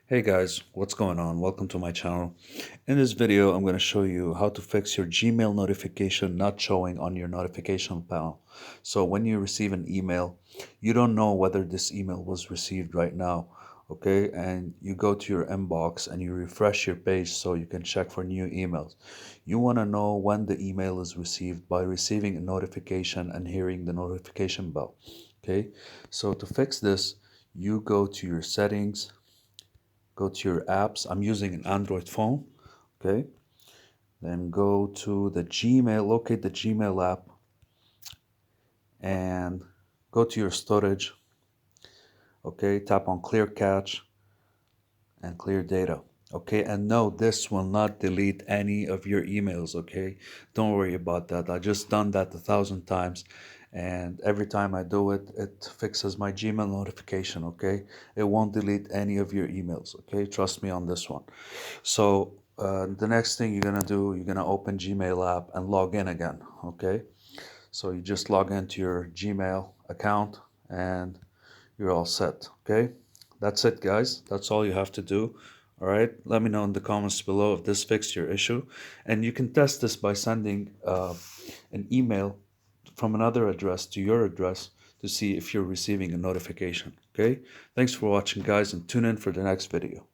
Hey guys, what's going on? Welcome to my channel. In this video, I'm going to show you how to fix your Gmail notification not showing on your notification panel. So when you receive an email, you don't know whether this email was received right now, okay? And you go to your inbox and you refresh your page so you can check for new emails. You want to know when the email is received by receiving a notification and hearing the notification bell, okay? So to fix this, you go to your settings, go to your apps. I'm using an Android phone. Okay. Then go to the Gmail, locate the Gmail app and go to your storage. Okay. Tap on clear cache and clear data. Okay. And no, this will not delete any of your emails. Okay. Don't worry about that. I just done that 1,000 times. And every time I do it, it fixes my Gmail notification. Okay. It won't delete any of your emails. Okay. Trust me on this one. So the next thing you're gonna do, you're gonna open Gmail app and log in again, okay? So you just log into your Gmail account and you're all set, okay? That's it, guys. That's all you have to do. All right, let me know in the comments below if this fixed your issue. And you can test this by sending an email from another address to your address to see if you're receiving a notification, okay? Thanks for watching, guys, and tune in for the next video.